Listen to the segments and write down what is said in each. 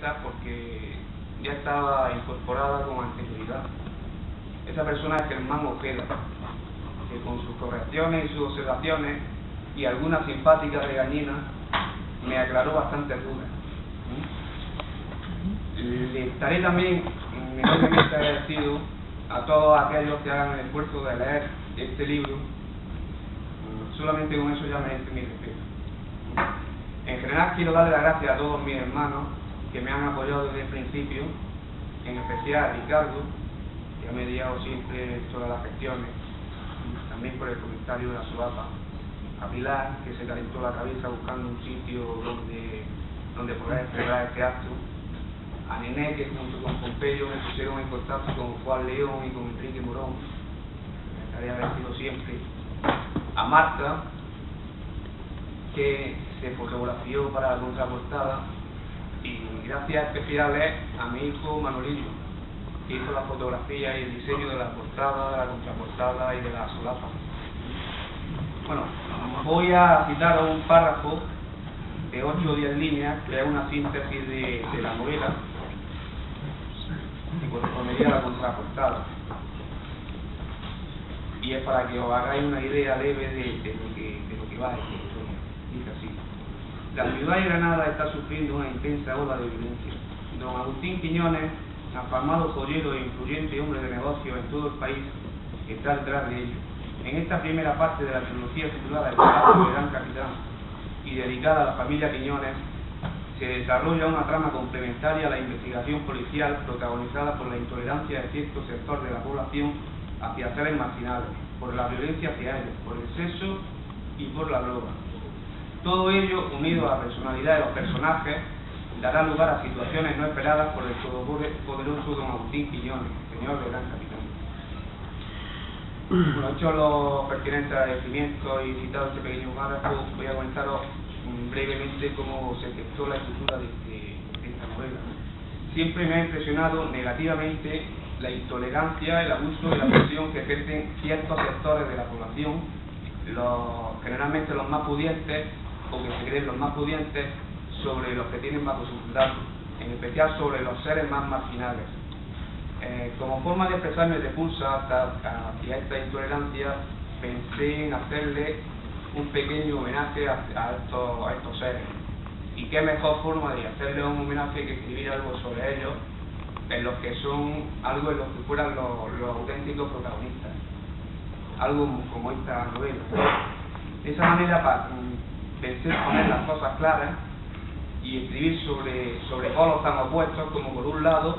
perfecta porque ya estaba incorporada con anterioridad. Esa persona es Germán Ojeda, que con sus correcciones y sus observaciones y algunas simpáticas regañinas me aclaró bastantes dudas. Le estaré también enormemente agradecido a todos aquellos que hagan el esfuerzo de leer este libro. Solamente con eso ya merece mi respeto. En general quiero darle las gracias a todos mis hermanos que me han apoyado desde el principio, en especial a Ricardo, que ha mediado siempre todas las gestiones, también por el comentario de la solapa, a Pilar, que se calentó la cabeza buscando un sitio donde poder celebrar este acto, a Nené, que junto con Pompeyo me pusieron en contacto con Juan León y con Enrique Morón, me estaré agradecido siempre, a Marta, que se fotografió para la contraportada, y gracias especiales a mi hijo Manolillo, que hizo la fotografía y el diseño de la portada, de la contraportada y de la solapa. Bueno, voy a citar un párrafo de 8 o 10 líneas, que es una síntesis de la novela, y correspondería a la contraportada. Y es para que os hagáis una idea leve de lo que va a decir. Dice así: la ciudad de Granada está sufriendo una intensa ola de violencia. Don Agustín Quiñones, afamado joyero e influyente hombre de negocio en todo el país, está detrás de ello. En esta primera parte de la trilogía titulada El Palacio del Gran Capitán y dedicada a la familia Quiñones, se desarrolla una trama complementaria a la investigación policial protagonizada por la intolerancia de cierto sector de la población hacia seres marginales, por la violencia hacia ellos, por el sexo y por la droga. Todo ello, unido a la personalidad de los personajes, dará lugar a situaciones no esperadas por el todopoderoso don Agustín Quiñones, señor del Gran Capitán. Bueno, hecho los pertinentes agradecimientos y citado este pequeño párrafo, voy a comentaros brevemente cómo se gestó la escritura de esta novela. Siempre me ha impresionado negativamente la intolerancia, el abuso y la presión que ejercen ciertos sectores de la población, generalmente los más pudientes, o que se creen los más pudientes, sobre los que tienen bajo su cuidado, en especial sobre los seres más marginales. Como forma de expresar mi repulsa hacia esta intolerancia, pensé en hacerle un pequeño homenaje a estos seres. Y qué mejor forma de hacerle un homenaje que escribir algo sobre ellos, en los que son algo en los que fueran los auténticos protagonistas, algo como esta novela. De esa manera pensé poner las cosas claras y escribir sobre polos tan opuestos como, por un lado,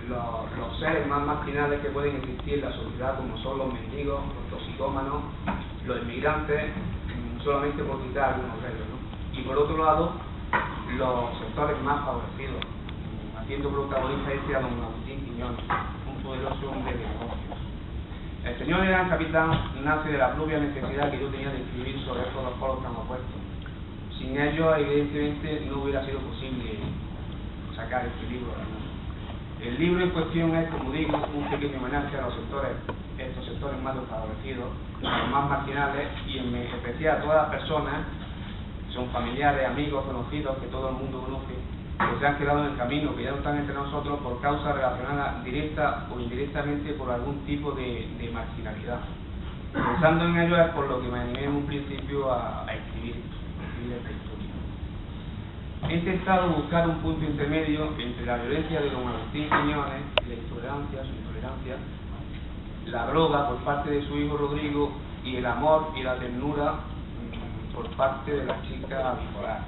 los seres más marginales que pueden existir en la sociedad, como son los mendigos, los toxicómanos, los inmigrantes, solamente por citar algunos de ellos, ¿no? Y por otro lado, los sectores más favorecidos, haciendo protagonista a don Agustín Quiñones, un poderoso hombre de negocios. El señor del Gran Capitán nace de la propia necesidad que yo tenía de escribir sobre estos dos polos tan opuestos. Sin ello, evidentemente, no hubiera sido posible sacar este libro a la luz. El libro en cuestión es, como digo, un pequeño homenaje a estos sectores más desfavorecidos, a los más marginales, y en especial a todas las personas, son familiares, amigos, conocidos, que todo el mundo conoce, que se han quedado en el camino, que ya no están entre nosotros por causas relacionadas directa o indirectamente por algún tipo de marginalidad. Pensando en ello es por lo que me animé en un principio a escribir esta historia. He intentado buscar un punto intermedio entre la violencia de don Agustín Quiñones, su intolerancia, la droga por parte de su hijo Rodrigo y el amor y la ternura por parte de la chica bipolar.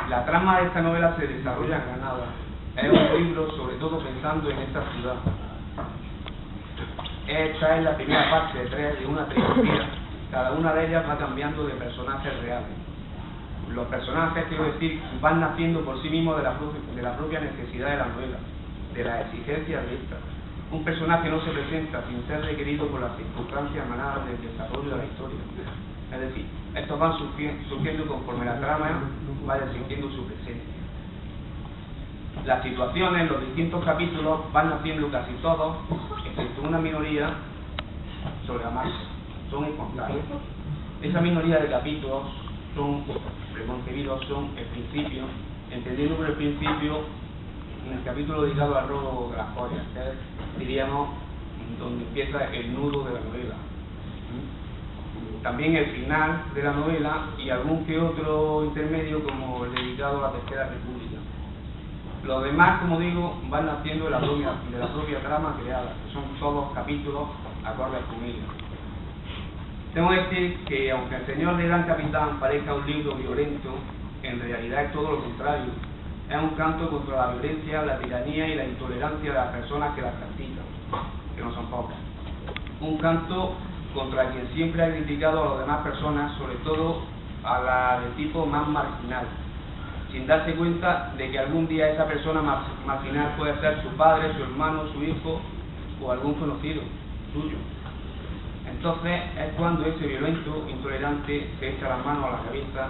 La trama de esta novela se desarrolla en Granada. Es un libro sobre todo pensando en esta ciudad. Esta es la primera parte de 3 de una trilogía. Cada una de ellas va cambiando de personajes reales. Los personajes, quiero decir, van naciendo por sí mismos de la propia necesidad de la novela, de las exigencias de esta. Un personaje no se presenta sin ser requerido por las circunstancias emanadas del desarrollo de la historia. Es decir, estos van surgiendo conforme la trama vaya sintiendo su presencia. Las situaciones, los distintos capítulos van naciendo casi todos, excepto una minoría, sobre la marcha. Son incontables. Esa minoría de capítulos son preconcebidos, son el principio, entendiendo por el principio en el capítulo dedicado al robo de las joyas, que es, diríamos, donde empieza el nudo de la novela. También el final de la novela y algún que otro intermedio como el dedicado a la Tercera República. Los demás, como digo, van naciendo de la propia trama creada, que son todos capítulos acordes con ella. Tengo que decir que aunque El Señor del Gran Capitán parezca un libro violento, en realidad es todo lo contrario. Es un canto contra la violencia, la tiranía y la intolerancia de las personas que la practican, que no son pocas. Un canto contra quien siempre ha criticado a las demás personas, sobre todo a la de tipo más marginal, sin darse cuenta de que algún día esa persona marginal puede ser su padre, su hermano, su hijo o algún conocido suyo. Entonces es cuando ese violento, intolerante, se echa las manos a la cabeza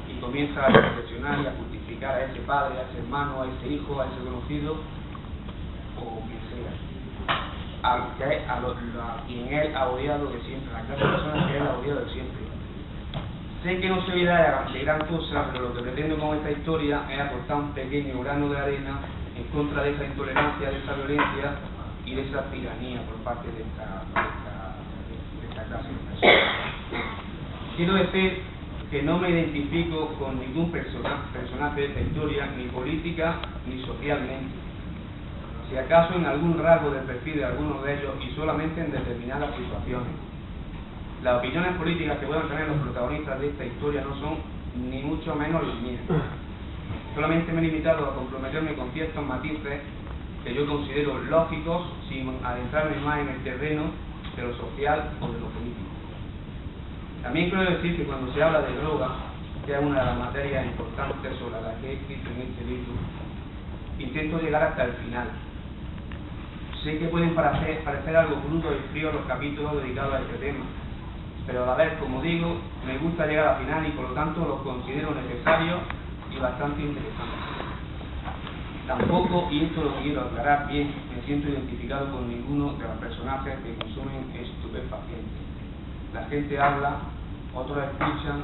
y comienza a reflexionar y a justificar a ese padre, a ese hermano, a ese hijo, a ese conocido o quien sea, a quien él ha odiado de siempre, a cada persona que él ha odiado de siempre. Sé que no se verá de gran cosa, pero lo que pretendo con esta historia es aportar un pequeño grano de arena en contra de esa intolerancia, de esa violencia y de esa tiranía por parte de esta clase de personas. Quiero decir que no me identifico con ningún personaje de esta historia, ni política ni socialmente. Si acaso en algún rasgo del perfil de algunos de ellos y solamente en determinadas situaciones. Las opiniones políticas que puedan tener los protagonistas de esta historia no son ni mucho menos las mías. Solamente me he limitado a comprometerme con ciertos matices que yo considero lógicos sin adentrarme más en el terreno de lo social o de lo político. También quiero decir que cuando se habla de droga, que es una de las materias importantes sobre las que he escrito en este libro, intento llegar hasta el final. Sé que pueden parecer algo crudo y frío los capítulos dedicados a este tema, pero a la vez, como digo, me gusta llegar al final y por lo tanto los considero necesarios y bastante interesantes. Tampoco, y esto lo quiero aclarar bien, me siento identificado con ninguno de los personajes que consumen estupefacientes. La gente habla, otros escuchan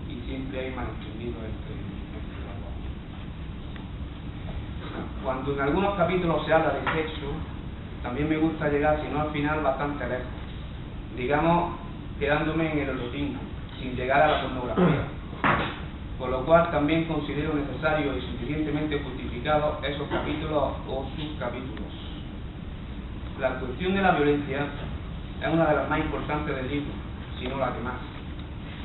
y siempre hay malentendidos entre los dos. Cuando en algunos capítulos se habla de sexo, también me gusta llegar, si no al final, bastante lejos. Digamos, quedándome en el erotismo, sin llegar a la pornografía. Por lo cual también considero necesario y suficientemente justificado esos capítulos o subcapítulos. La cuestión de la violencia es una de las más importantes del libro, si no la que más.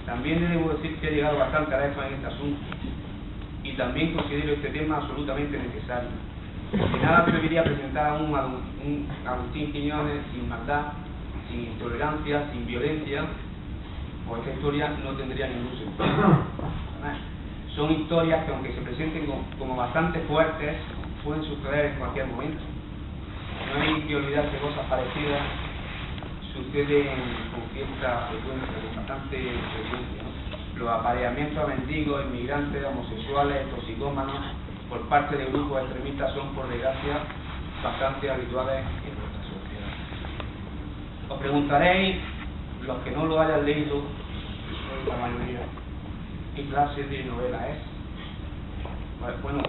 También debo decir que he llegado bastante lejos en este asunto y también considero este tema absolutamente necesario. De nada serviría presentar a un Agustín Quiñones sin maldad, sin intolerancia, sin violencia, pues esta historia no tendría ningún sentido. Son historias que, aunque se presenten como bastante fuertes, pueden suceder en cualquier momento. No hay que olvidar que cosas parecidas suceden con cierta frecuencia, con bastante frecuencia, ¿no? Los apareamientos a mendigos, inmigrantes, homosexuales, toxicómanos, por parte de grupos extremistas son, por desgracia, bastante habituales en nuestra sociedad. Os preguntaréis, los que no lo hayan leído, que soy la mayoría, ¿qué clase de novela es? Bueno,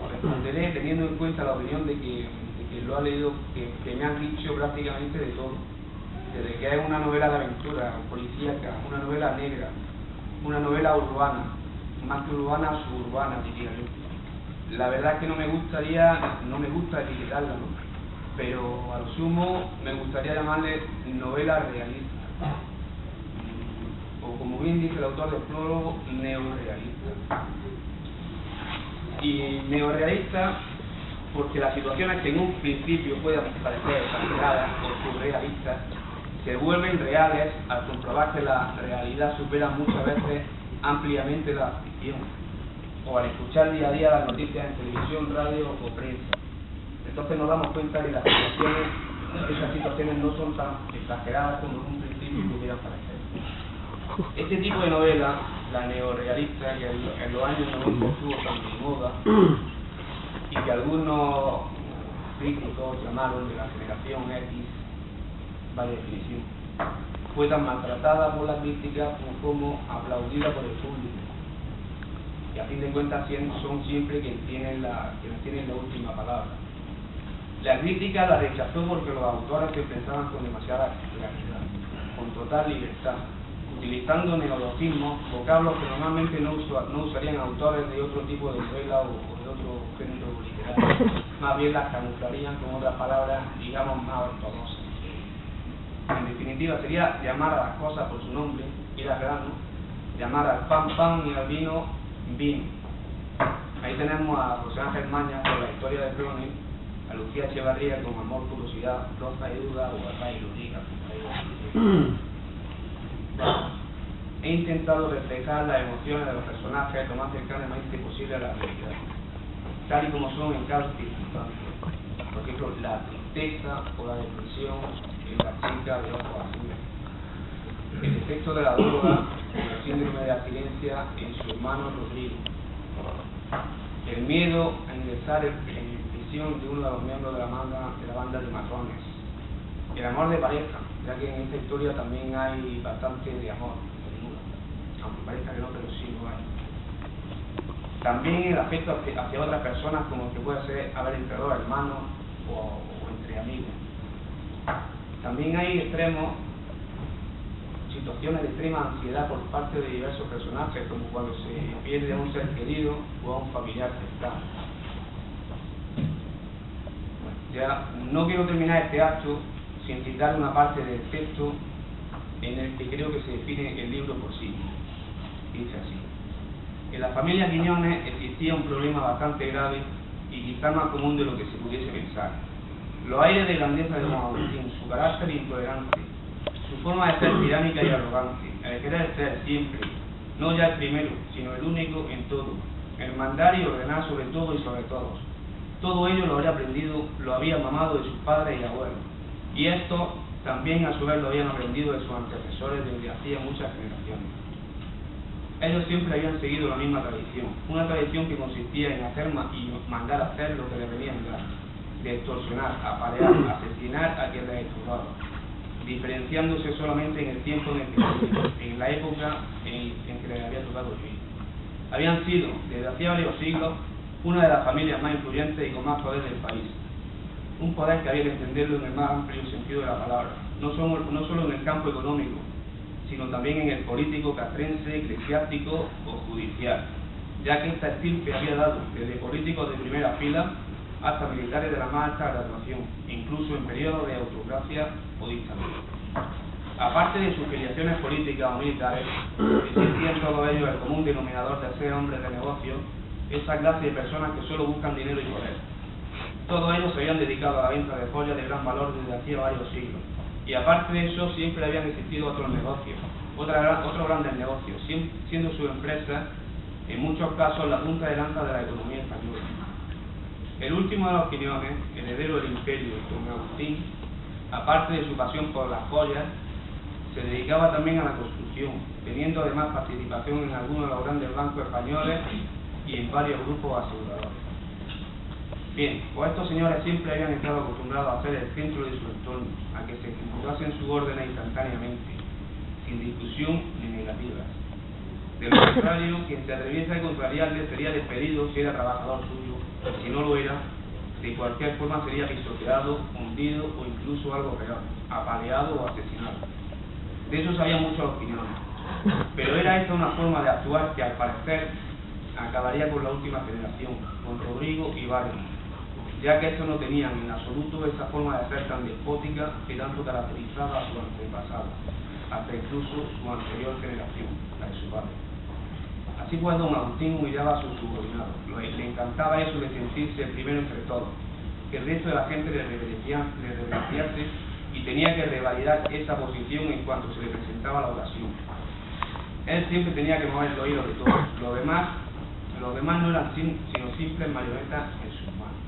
os responderé teniendo en cuenta la opinión de que lo ha leído, que me han dicho prácticamente de todo. Desde que es una novela de aventura, policíaca, una novela negra, una novela urbana, más que urbana, suburbana, diría yo. La verdad es que no me gusta etiquetarla, ¿no? Pero a lo sumo me gustaría llamarle novela realista. O como bien dice el autor del prólogo, neorrealista. Y neorrealista porque las situaciones que en un principio puedan parecer exageradas o surrealistas se vuelven reales al comprobar que la realidad supera muchas veces ampliamente la ficción, o al escuchar día a día las noticias en televisión, radio o prensa. Entonces nos damos cuenta de que esas situaciones no son tan exageradas como en un principio pudieran parecer. Este tipo de novela, la neorrealista, que en los años 90 estuvo tan de moda, y que algunos críticos llamaron de la generación X, vaya definición, fue tan maltratada por la crítica como aplaudida por el público. y a fin de cuentas son siempre quienes tienen la última palabra. La crítica la rechazó porque los autores se pensaban con demasiada claridad, con total libertad, utilizando neologismos, vocablos que normalmente no usarían autores de otro tipo de novela o de otro género literario. Más bien las camuflarían con otras palabras, digamos, más ortodoxas. En definitiva, sería llamar a las cosas por su nombre, ir al grano, llamar al pan pan y al vino vino. Ahí tenemos a José Ángel Mañas con la historia de Crónic, a Lucía Echevarría con Amor, Curiosidad, Rosa y Duda o a Ray Ludica. He intentado reflejar las emociones de los personajes lo más cercanamente posible a la realidad, tal y como son en cada circunstancia. Por ejemplo, la tristeza o la depresión en la chica de ojos azules, el efecto de la droga o el síndrome de abstinencia en su hermano Rodrigo, el miedo a ingresar en prisión de uno de los miembros de la banda de matones, el amor de pareja, ya que en esta historia también hay bastante de amor, aunque parezca que no, pero sí lo hay. También el afecto hacia otras personas, como que puede ser haber entre dos hermanos o entre amigos. También hay extremos, situaciones de extrema ansiedad por parte de diversos personajes, como cuando se pierde a un ser querido o a un familiar cercano. Bueno, ya no quiero terminar este acto sin citar una parte del texto en el que creo que se define el libro por sí. Dice así: en la familia Quiñones existía un problema bastante grave y quizá más común de lo que se pudiese pensar. Los aires de grandeza de don Agustín, su carácter intolerante, su forma de ser tiránica y arrogante, el querer ser siempre, no ya el primero, sino el único en todo, el mandar y ordenar sobre todo y sobre todos. Todo ello lo había aprendido, lo había mamado de sus padres y abuelos, y esto también a su vez lo habían aprendido de sus antecesores desde hacía muchas generaciones. Ellos siempre habían seguido la misma tradición, una tradición que consistía en hacer y mandar a hacer lo que le venía en gana, de extorsionar, apalear, asesinar a quien les estorbaba, diferenciándose solamente en el tiempo en el que vivían, en la época en que les había tocado vivir. Habían sido, desde hacía varios siglos, una de las familias más influyentes y con más poder del país. Un poder que había que entenderlo en el más amplio sentido de la palabra, no solo en el campo económico, sino también en el político, castrense, eclesiástico o judicial, ya que esta estirpe había dado desde políticos de primera fila hasta militares de la más alta graduación, incluso en periodos de autocracia o dictadura. Aparte de sus filiaciones políticas o militares, existía en todos ellos el común denominador de ser hombres de negocio, esa clase de personas que solo buscan dinero y poder. Todos ellos se habían dedicado a la venta de joyas de gran valor desde hacía varios siglos. Y aparte de eso, siempre habían existido otros negocios, otros grandes negocios, siendo sus empresas, en muchos casos, la punta de lanza de la economía española. El último de los Quiñones, heredero del imperio, don Agustín, aparte de su pasión por las joyas, se dedicaba también a la construcción, teniendo además participación en algunos de los grandes bancos españoles y en varios grupos aseguradores. Bien, pues estos señores siempre habían estado acostumbrados a ser el centro de su entorno, a que se ejecutasen sus órdenes instantáneamente, sin discusión ni negativas. De lo contrario, quien se atreviese a contrariarle sería despedido si era trabajador suyo, y si no lo era, de cualquier forma sería pisoteado, hundido o incluso algo peor, apaleado o asesinado. De eso sabían muchos los Quiñones. Pero era esta una forma de actuar que al parecer acabaría con la última generación, con Rodrigo y Barney, ya que estos no tenían en absoluto esa forma de ser tan despótica que tanto caracterizaba a su antepasado, hasta incluso su anterior generación, la de su padre. Así pues, don Agustín humillaba a sus subordinados, le encantaba eso de sentirse el primero entre todos, que el resto de la gente le reverenciase y tenía que revalidar esa posición en cuanto se le presentaba la ocasión. Él siempre tenía que mover los hilos de todos, los demás no eran sino simples marionetas en sus manos.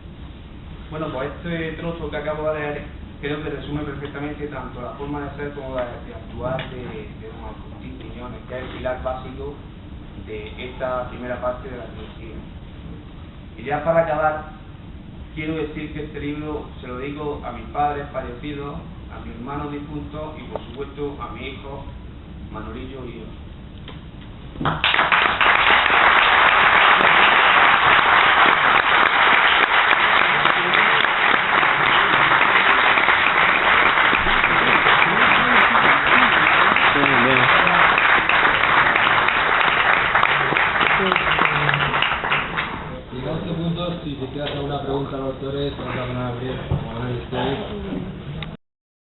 Bueno, pues este trozo que acabo de leer creo que resume perfectamente tanto la forma de ser como de actuar de don Agustín Quiñones, que es el pilar básico de esta primera parte de la trilogía. Y ya para acabar, quiero decir que este libro se lo dedico a mis padres fallecidos, a mis hermanos difuntos y por supuesto a mi hijo Manolillo y yo. puntos, si se queda alguna pregunta a los autores, vamos a abrir, como ven ustedes.